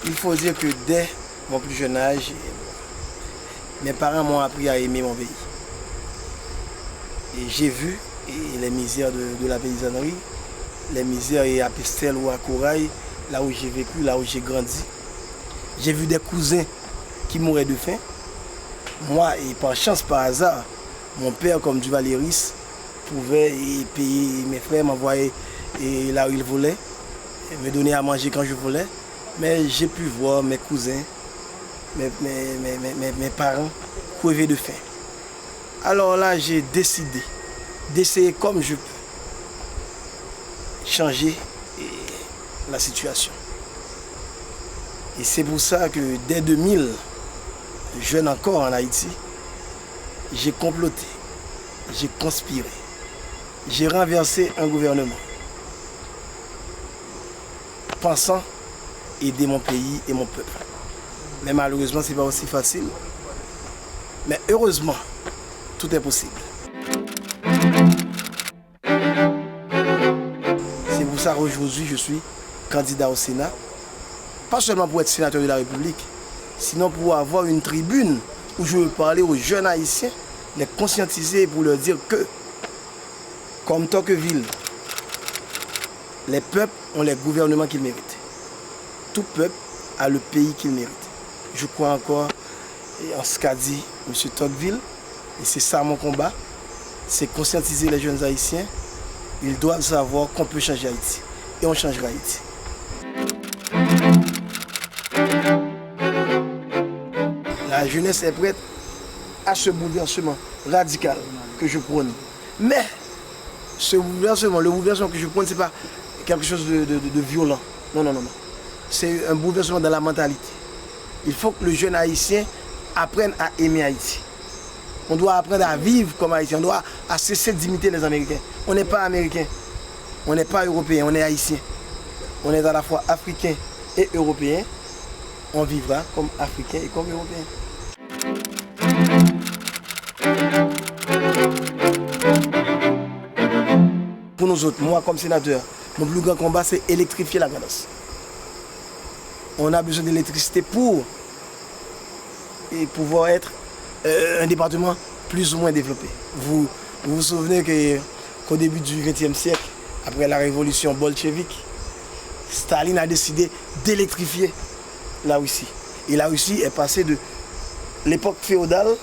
Il faut dire que dès mon plus jeune âge, mes parents m'ont appris à aimer mon pays. Et j'ai vu les misères de la paysannerie, les misères à Pestel ou à Corail, là où j'ai vécu, là où j'ai grandi. J'ai vu des cousins qui mouraient de faim. Moi, et par chance, par hasard, mon père, comme du Valéris, pouvait payer mes frères, m'envoyer là où il voulait, me donner à manger quand je voulais. Mais j'ai pu voir mes cousins, mes parents crever de faim. Alors là, j'ai décidé d'essayer comme je peux changer la situation. Et c'est pour ça que dès 2000, jeune encore en Haïti, j'ai comploté, j'ai conspiré, j'ai renversé un gouvernement, pensant aider mon pays et mon peuple. Mais malheureusement, ce n'est pas aussi facile. Mais heureusement, tout est possible. C'est pour ça qu'aujourd'hui, je suis candidat au Sénat. Pas seulement pour être sénateur de la République, sinon pour avoir une tribune où je veux parler aux jeunes Haïtiens, les conscientiser pour leur dire que, comme Tocqueville, les peuples ont les gouvernements qu'ils méritent. Tout peuple a le pays qu'il mérite. Je crois encore en ce qu'a dit M. Tocqueville, et c'est ça mon combat, c'est conscientiser les jeunes Haïtiens. Ils doivent savoir qu'on peut changer Haïti, et on changera Haïti. La jeunesse est prête à ce bouleversement radical que je prône. Mais ce bouleversement, le bouleversement que je prône, ce n'est pas quelque chose de violent. Non, non, non, non. C'est un bouleversement dans la mentalité. Il faut que le jeune Haïtien apprenne à aimer Haïti. On doit apprendre à vivre comme Haïtien. On doit cesser d'imiter les Américains. On n'est pas Américain. On n'est pas Européen. On est Haïtien. On est à la fois Africain et Européen. On vivra comme Africain et comme Européen. Pour nous autres, moi comme sénateur, mon plus grand combat, c'est électrifier la Grand'Anse. On a besoin d'électricité pour pouvoir être un département plus ou moins développé. Vous vous souvenez qu'au début du XXe siècle, après la révolution bolchevique, Staline a décidé d'électrifier la Russie. Et la Russie est passée de l'époque féodale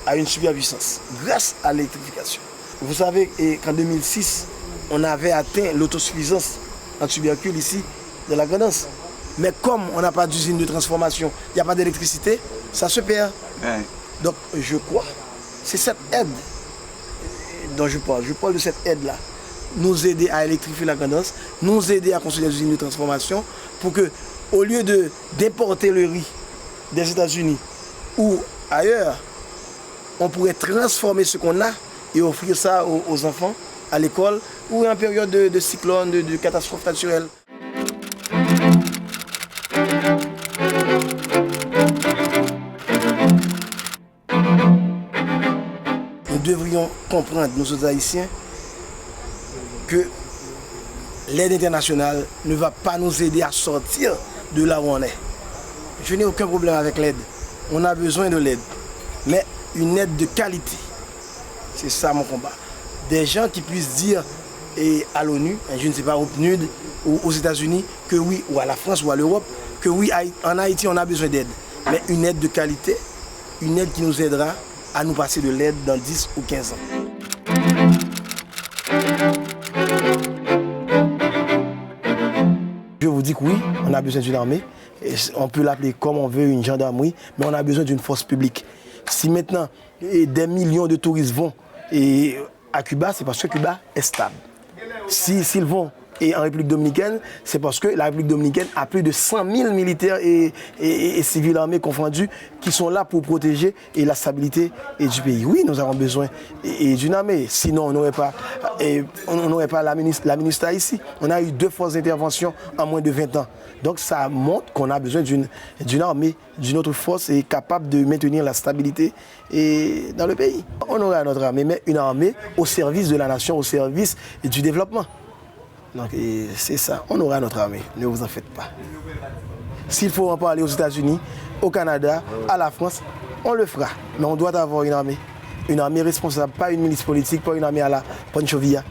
à une superpuissance grâce à l'électrification. Vous savez qu'en 2006, on avait atteint l'autosuffisance en tubercules ici, de la Grand'Anse. Mais comme on n'a pas d'usine de transformation, il n'y a pas d'électricité, ça se perd. Ouais. Donc je crois, c'est cette aide dont je parle. Je parle de cette aide-là. Nous aider à électrifier la Grand'Anse, nous aider à construire des usines de transformation pour que, au lieu d'importer le riz des États-Unis ou ailleurs, on pourrait transformer ce qu'on a et offrir ça aux enfants à l'école ou en période de cyclone, de catastrophe naturelle. Nous devrions comprendre, nous autres Haïtiens, que l'aide internationale ne va pas nous aider à sortir de là où on est. Je n'ai aucun problème avec l'aide. On a besoin de l'aide. Mais une aide de qualité. C'est ça mon combat. Des gens qui puissent dire à l'ONU, je ne sais pas, au PNUD ou aux États-Unis, que oui, ou à la France ou à l'Europe, que oui, en Haïti, on a besoin d'aide. Mais une aide de qualité, une aide qui nous aidera à nous passer de l'aide dans 10 ou 15 ans. Je vous dis que oui, on a besoin d'une armée. Et on peut l'appeler comme on veut, une gendarmerie, mais on a besoin d'une force publique. Si maintenant des millions de touristes vont à Cuba, c'est parce que Cuba est stable. S'ils vont et en République dominicaine, c'est parce que la République dominicaine a plus de 100 000 militaires et civils armés confondus qui sont là pour protéger la stabilité du pays. Oui, nous avons besoin d'une armée, sinon on n'aurait pas la ministre ici. On a eu 2 forces d'intervention en moins de 20 ans. Donc ça montre qu'on a besoin d'une armée, d'une autre force et capable de maintenir la stabilité dans le pays. On aura notre armée, mais une armée au service de la nation, au service du développement. Donc c'est ça, on aura notre armée, ne vous en faites pas. S'il faut en parler aux États-Unis, au Canada, à la France, on le fera. Mais on doit avoir une armée responsable, pas une milice politique, pas une armée à la Pancho Villa.